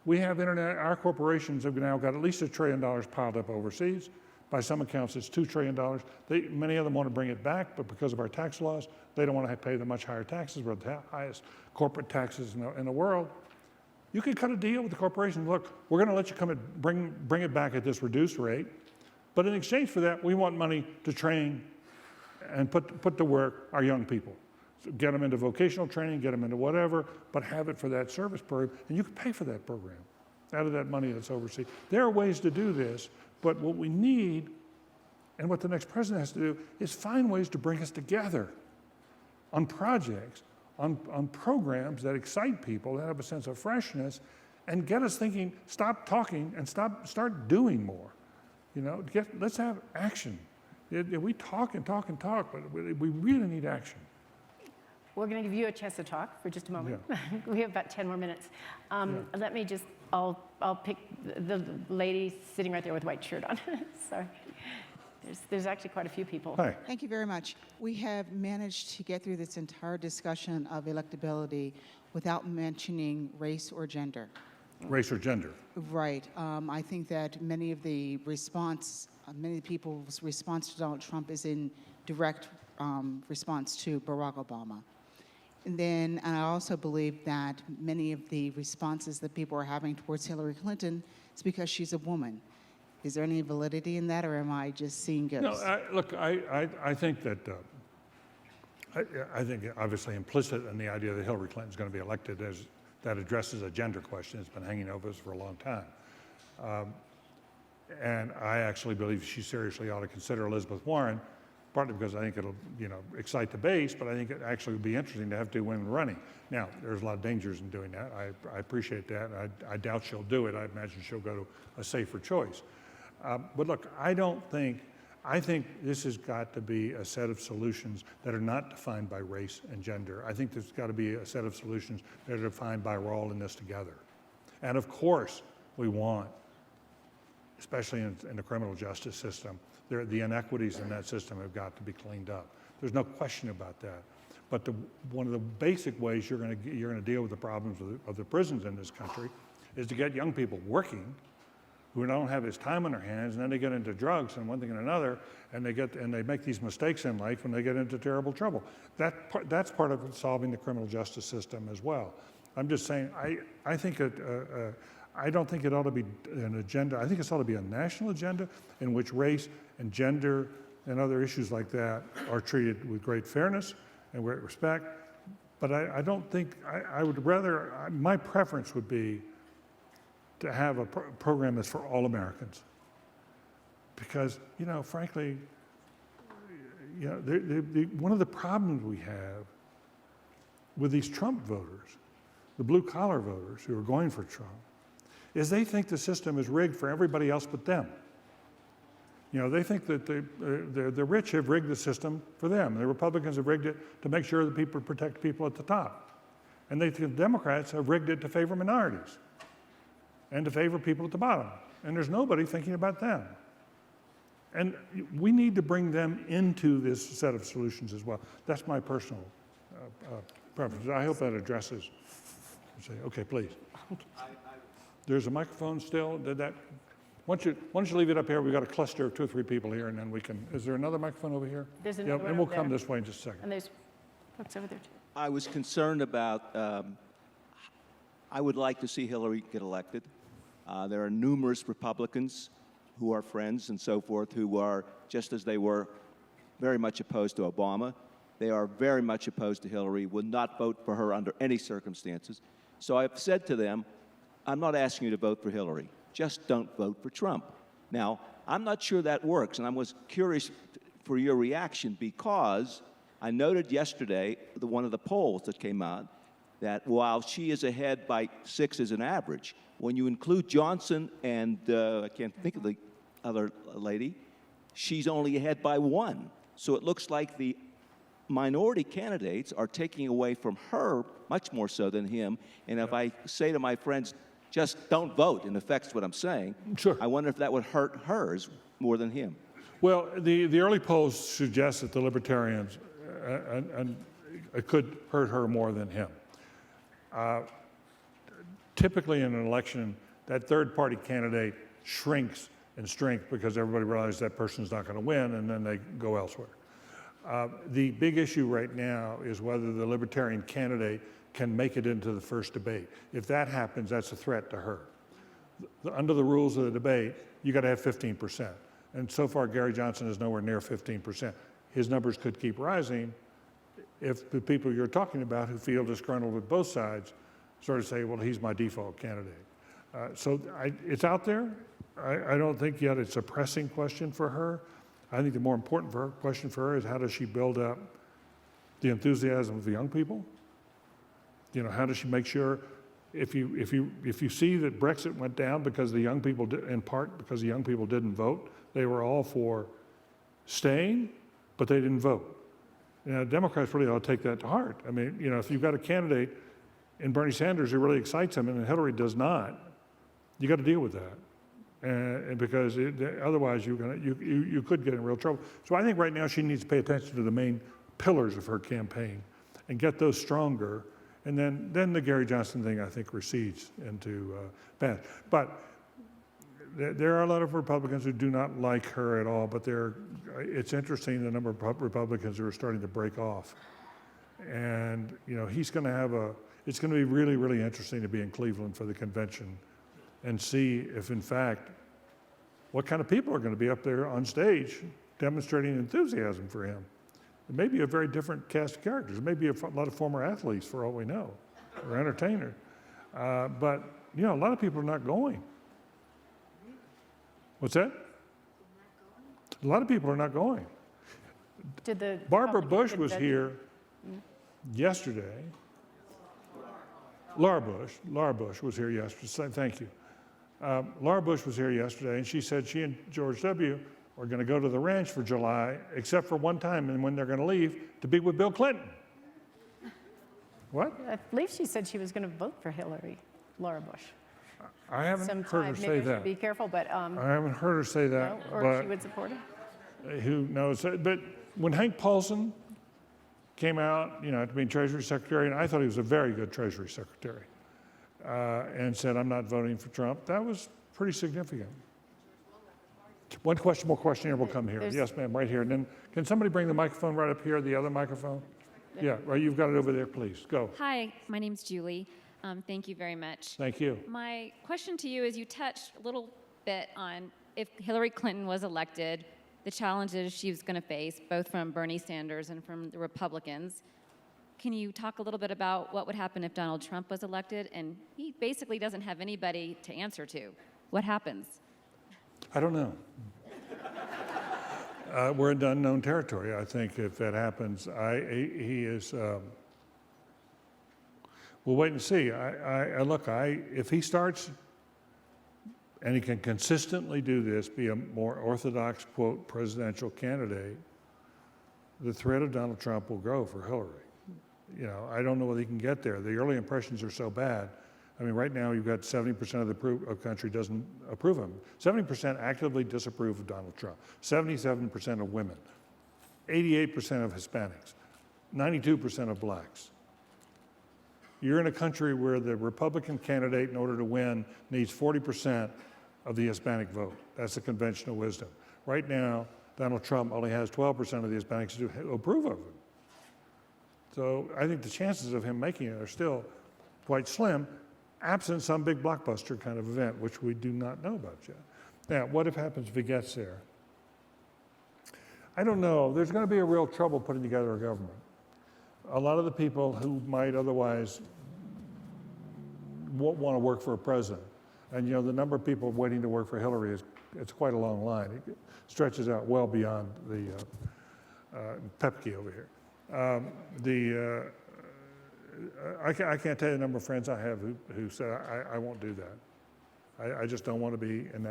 We have our corporations have now got at least $1 trillion piled up overseas. By some accounts, it's $2 trillion. Many of them want to bring it back, but because of our tax laws, they don't want to pay the much higher taxes. We're the highest corporate taxes in the world. You can cut a deal with the corporation. Look, we're going to let you come and bring it back at this reduced rate, but in exchange for that, we want money to train and put to work our young people. So get them into vocational training, get them into whatever, but have it for that service program, and you can pay for that program out of that money that's overseas. There are ways to do this, but what we need, and what the next president has to do, is find ways to bring us together on projects, on programs that excite people, that have a sense of freshness, and get us thinking, stop talking and start doing more. You know, let's have action. We talk and talk and talk, but we really need action. We're going to give you a chance to talk for just a moment. Yeah. We have about 10 more minutes. Let me just, I'll pick the lady sitting right there with a white shirt on. Sorry. There's actually quite a few people. Hi. Thank you very much. We have managed to get through this entire discussion of electability without mentioning race or gender. Race or gender. Right. I think that many of the people's response to Donald Trump is in direct response to Barack Obama. And I also believe that many of the responses that people are having towards Hillary Clinton is because she's a woman. Is there any validity in that, or am I just seeing ghosts? No, look, I think that, I think obviously implicit in the idea that Hillary Clinton is going to be elected as that addresses a gender question that's been hanging over us for a long time. And I actually believe she seriously ought to consider Elizabeth Warren, partly because I think it'll, excite the base, but I think it actually would be interesting to have two women running. Now, there's a lot of dangers in doing that. I appreciate that. I doubt she'll do it. I imagine she'll go to a safer choice. But look, I think this has got to be a set of solutions that are not defined by race and gender. I think there's got to be a set of solutions that are defined by we're all in this together. And of course, we want, especially in the criminal justice system, the inequities in that system have got to be cleaned up. There's no question about that. But one of the basic ways you're going to deal with the problems of the prisons in this country is to get young people working who don't have this time on their hands, and then they get into drugs and one thing and another, and they make these mistakes in life when they get into terrible trouble. That's part of solving the criminal justice system as well. I'm just saying, I think I don't think it ought to be an agenda. I think it ought to be a national agenda in which race and gender and other issues like that are treated with great fairness and great respect. But I don't think, I would rather, my preference would be to have a program that's for all Americans. Because, frankly, one of the problems we have with these Trump voters, the blue-collar voters who are going for Trump, is they think the system is rigged for everybody else but them. They think that the rich have rigged the system for them. The Republicans have rigged it to make sure that people protect people at the top. And they think the Democrats have rigged it to favor minorities and to favor people at the bottom. And there's nobody thinking about them. And we need to bring them into this set of solutions as well. That's my personal preference. I hope that addresses. Okay, please. There's a microphone still. Why don't you leave it up here? We've got a cluster of 2 or 3 people here, and then we can. Is there another microphone over here? There's another one and we'll over come there. this way in just a second. And there's folks over there too. I was concerned about, I would like to see Hillary get elected. There are numerous Republicans who are friends and so forth who are, just as they were, very much opposed to Obama. They are very much opposed to Hillary, would not vote for her under any circumstances. So I've said to them, I'm not asking you to vote for Hillary. Just don't vote for Trump. Now, I'm not sure that works, and I was curious for your reaction because I noted yesterday one of the polls that came out that while she is ahead by 6 as an average, when you include Johnson and I can't think of the other lady, she's only ahead by 1. So it looks like the minority candidates are taking away from her much more so than him. And if I say to my friends, just don't vote, in effect is what I'm saying, Sure. I wonder if that would hurt hers more than him. Well, the early polls suggest that the Libertarians and it could hurt her more than him. Typically in an election, that third-party candidate shrinks and strength because everybody realizes that person's not going to win, and then they go elsewhere. The big issue right now is whether the Libertarian candidate can make it into the first debate. If that happens, that's a threat to her. Under the rules of the debate, you got to have 15%. And so far, Gary Johnson is nowhere near 15%. His numbers could keep rising if the people you're talking about who feel disgruntled with both sides sort of say, well, he's my default candidate. It's out there. I don't think yet it's a pressing question for her. I think the more important question for her is how does she build up the enthusiasm of the young people? You know, how does she make sure if you see that Brexit went down because the young people, in part because the young people didn't vote, they were all for staying, but they didn't vote. You know, Democrats really ought to take that to heart. I mean, you know, if you've got a candidate in Bernie Sanders who really excites them and Hillary does not, you got to deal with that. And because otherwise you could get in real trouble. So I think right now she needs to pay attention to the main pillars of her campaign and get those stronger. And then the Gary Johnson thing, I think, recedes into bad. But there are a lot of Republicans who do not like her at all, but it's interesting the number of Republicans who are starting to break off. And, you know, it's going to be really, really interesting to be in Cleveland for the convention and see if, in fact, what kind of people are going to be up there on stage demonstrating enthusiasm for him. It may be a very different cast of characters. It may be a lot of former athletes, for all we know, or entertainers. But, you know, a lot of people are not going. What's that? A lot of people are not going. Barbara Bush was here yesterday. Laura Bush was here yesterday. Thank you. Laura Bush was here yesterday, and she said she and George W. are going to go to the ranch for July, except for one time, and when they're going to leave, to be with Bill Clinton. What? I believe she said she was going to vote for Hillary, Laura Bush. I haven't heard her say Maybe I that. should be careful, but I haven't heard her say that. no, or she would support it. Who knows? But when Hank Paulson came out, you know, to be Treasury Secretary, and I thought he was a very good Treasury Secretary, and said, I'm not voting for Trump, that was pretty significant. One more question here will come here. Yes, ma'am, right here. And then can somebody bring the microphone right up here, the other microphone? Yeah, right, you've got it over there, please. Go. Hi, my name's Julie. Thank you very much. Thank you. My question to you is you touched a little bit on if Hillary Clinton was elected, the challenges she was going to face, both from Bernie Sanders and from the Republicans. Can you talk a little bit about what would happen if Donald Trump was elected? And he basically doesn't have anybody to answer to. What happens? I don't know. We're in unknown territory, I think, if that happens. He is... we'll wait and see. If he starts and he can consistently do this, be a more orthodox, quote, presidential candidate, the threat of Donald Trump will grow for Hillary. You know, I don't know whether he can get there. The early impressions are so bad. I mean, right now you've got 70% of the country doesn't approve of him. 70% actively disapprove of Donald Trump. 77% of women. 88% of Hispanics. 92% of blacks. You're in a country where the Republican candidate, in order to win, needs 40% of the Hispanic vote. That's the conventional wisdom. Right now, Donald Trump only has 12% of the Hispanics who approve of him. So I think the chances of him making it are still quite slim, absent some big blockbuster kind of event, which we do not know about yet. Now, what happens if he gets there? I don't know. There's going to be a real trouble putting together a government. A lot of the people who might otherwise want to work for a president, and you know, the number of people waiting to work for Hillary it's quite a long line. It stretches out well beyond the Pepke over here. I can't tell you the number of friends I have who said, I won't do that. I just don't want to be in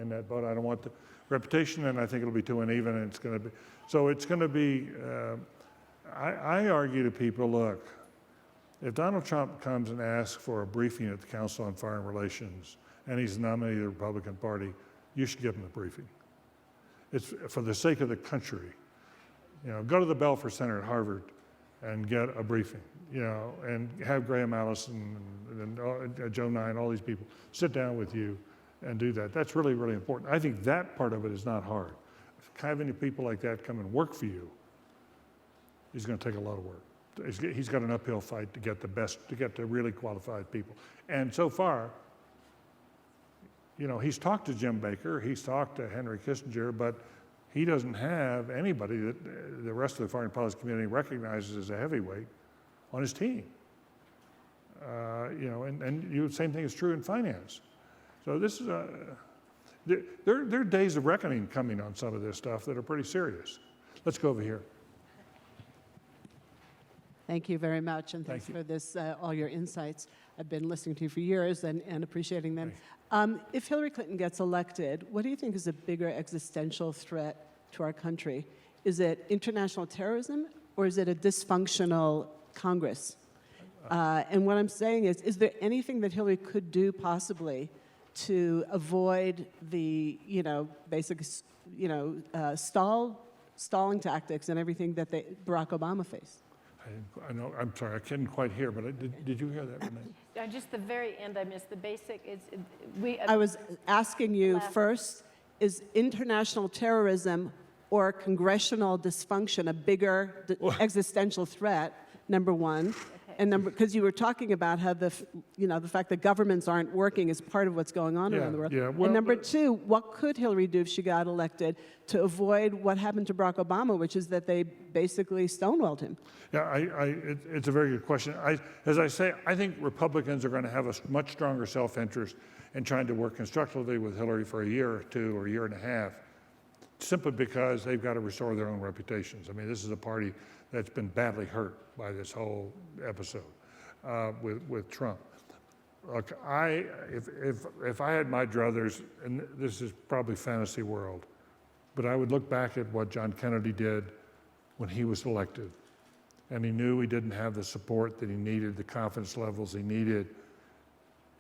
that boat. I don't want the reputation, and I think it'll be too uneven, and it's going to be, I argue to people, look, if Donald Trump comes and asks for a briefing at the Council on Foreign Relations, and he's nominated the Republican Party, you should give him the briefing. It's for the sake of the country. You know, go to the Belfer Center at Harvard and get a briefing, you know, and have Graham Allison and Joe Nye and all these people sit down with you and do that. That's really, really important. I think that part of it is not hard. Having people like that come and work for you is going to take a lot of work. He's got an uphill fight to get the best, to get the really qualified people. And so far, you know, he's talked to Jim Baker, he's talked to Henry Kissinger, but he doesn't have anybody that the rest of the foreign policy community recognizes as a heavyweight on his team. You know, and same thing is true in finance. So this is there are days of reckoning coming on some of this stuff that are pretty serious. Let's go over here. Thank you very much, and thanks for this, all your insights. I've been listening to you for years and appreciating them. If Hillary Clinton gets elected, what do you think is a bigger existential threat to our country? Is it international terrorism, or is it a dysfunctional Congress? And what I'm saying is there anything that Hillary could do possibly to avoid the, you know, basic, you know, stalling tactics and everything that Barack Obama faced? I know, I'm sorry, I couldn't quite hear, but did you hear that, Renee? Just the very end, I missed the basic. I was asking you first, is international terrorism or congressional dysfunction a bigger existential threat, number one? And because you were talking about how the fact that governments aren't working is part of what's going on around the world. Yeah, well, and number two, what could Hillary do if she got elected to avoid what happened to Barack Obama, which is that they basically stonewalled him? Yeah, it's a very good question. As I say, I think Republicans are going to have a much stronger self-interest in trying to work constructively with Hillary for a year or two or a year and a half, simply because they've got to restore their own reputations. I mean, this is a party that's been badly hurt by this whole episode with Trump. Look, if I had my druthers, and this is probably fantasy world, but I would look back at what John Kennedy did when he was elected, and he knew he didn't have the support that he needed, the confidence levels he needed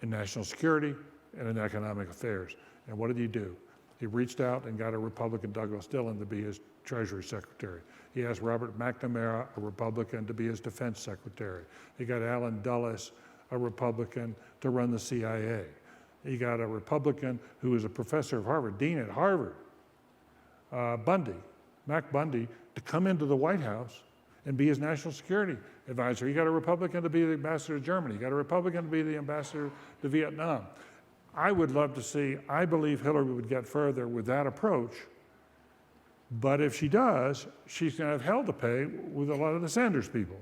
in national security and in economic affairs. And what did he do? He reached out and got a Republican, Douglas Dillon, to be his Treasury Secretary. He asked Robert McNamara, a Republican, to be his Defense Secretary. He got Allen Dulles, a Republican, to run the CIA. He got a Republican who was a professor of Harvard, dean at Harvard, Mac Bundy, to come into the White House and be his national security advisor. He got a Republican to be the ambassador to Germany. He got a Republican to be the ambassador to Vietnam. I would love to see, I believe Hillary would get further with that approach, but if she does, she's going to have hell to pay with a lot of the Sanders people.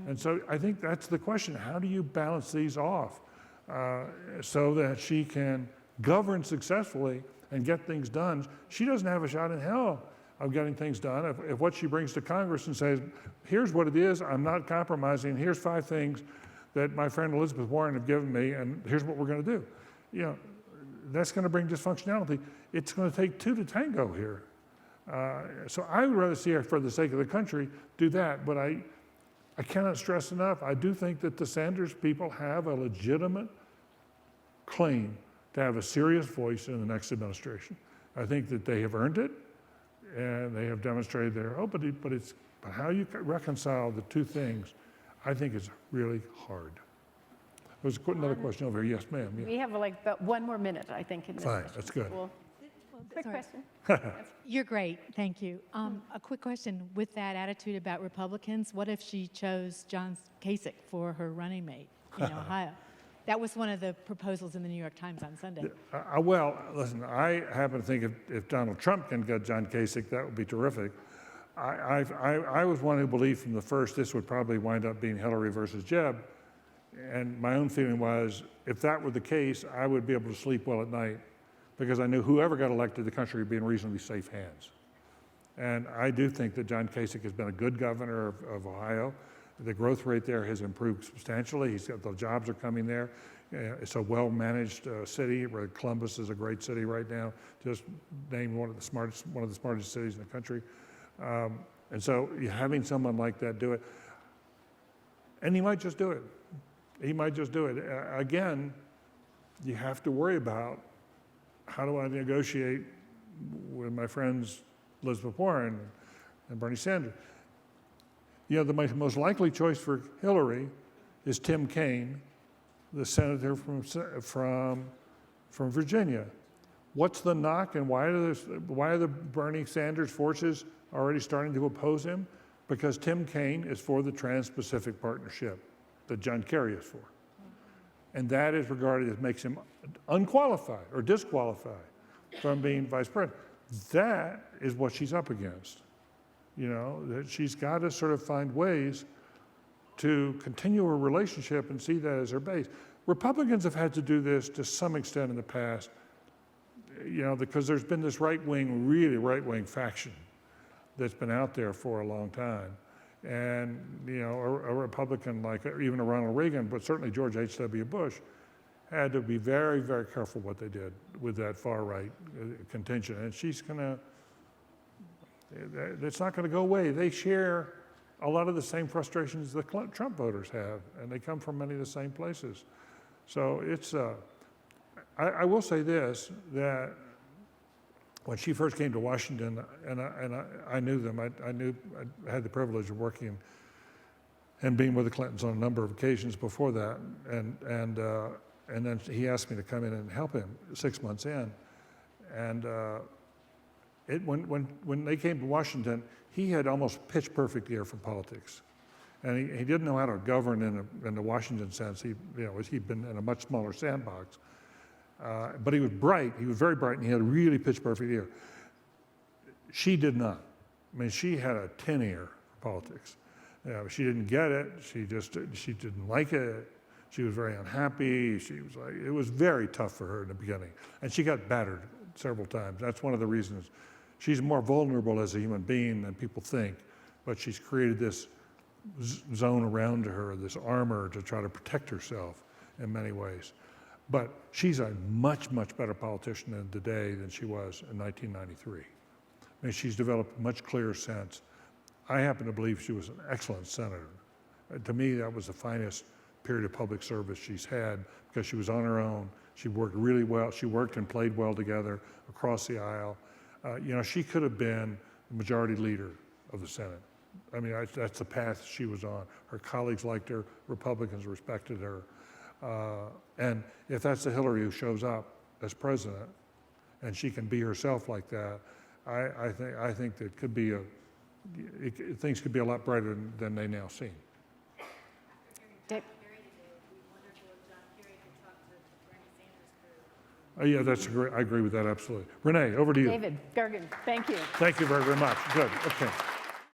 And so I think that's the question. How do you balance these off so that she can govern successfully and get things done? She doesn't have a shot in hell of getting things done if what she brings to Congress and says, here's what it is, I'm not compromising, here's 5 things that my friend Elizabeth Warren have given me, and here's what we're going to do. You know, that's going to bring dysfunctionality. It's going to take 2 to tango here. So I would rather see her, for the sake of the country, do that. But I cannot stress enough, I do think that the Sanders people have a legitimate claim to have a serious voice in the next administration. I think that they have earned it, and they have demonstrated their, but how you reconcile the 2 things, I think is really hard. There's another question over here. Yes, ma'am. Yeah. We have like about 1 more minute, I think, in this Fine, session. that's good. Quick Sorry. question. You're great, thank you. A quick question, with that attitude about Republicans, what if she chose John Kasich for her running mate in Ohio? That was one of the proposals in the New York Times on Sunday. Well, listen, I happen to think if Donald Trump can get John Kasich, that would be terrific. I was one who believed from the first this would probably wind up being Hillary versus Jeb. And my own feeling was, if that were the case, I would be able to sleep well at night, because I knew whoever got elected, the country would be in reasonably safe hands. And I do think that John Kasich has been a good governor of Ohio. The growth rate there has improved substantially. He's got, the jobs are coming there. It's a well-managed city, where Columbus is a great city right now, just named one of the smartest cities in the country. And so having someone like that do it, and he might just do it. He might just do it. Again, you have to worry about, how do I negotiate with my friends Elizabeth Warren and Bernie Sanders? You know, the most likely choice for Hillary is Tim Kaine, the senator from from Virginia. What's the knock, and why are the Bernie Sanders forces already starting to oppose him? Because Tim Kaine is for the Trans-Pacific Partnership that John Kerry is for. And that is regarded as makes him unqualified or disqualified from being vice president. That is what she's up against. You know, that she's got to sort of find ways to continue her relationship and see that as her base. Republicans have had to do this to some extent in the past, you know, because there's been this right-wing, really right-wing faction that's been out there for a long time. And, you know, a Republican like even a Ronald Reagan, but certainly George H.W. Bush, had to be very, very careful what they did with that far-right contingent. And she's gonna, it's not gonna go away. They share a lot of the same frustrations the Trump voters have, and they come from many of the same places. So it's, I will say this, that when she first came to Washington, and I knew them, I had the privilege of working and being with the Clintons on a number of occasions before that, and then he asked me to come in and help him 6 months in, and when they came to Washington, he had almost pitch perfect ear for politics, and he didn't know how to govern in the Washington sense. He'd been in a much smaller sandbox. But he was bright, he was very bright, and he had a really pitch-perfect ear. She did not. I mean, she had a tin ear for politics. She didn't get it, she didn't like it, she was very unhappy, it was very tough for her in the beginning. And she got battered several times. That's one of the reasons. She's more vulnerable as a human being than people think, but she's created this zone around her, this armor to try to protect herself in many ways. But she's a much, much better politician today than she was in 1993. I mean, she's developed a much clearer sense. I happen to believe she was an excellent senator. To me, that was the finest period of public service she's had because she was on her own. She worked really well. She worked and played well together across the aisle. She could have been the majority leader of the Senate. I mean, that's the path she was on. Her colleagues liked her. Republicans respected her. And if that's the Hillary who shows up as president, and she can be herself like that, I think that could be things could be a lot brighter than they now seem. Yeah, I agree with that absolutely. Renee, over to you. David Gergen, thank you. Thank you very, very much. Good. Okay.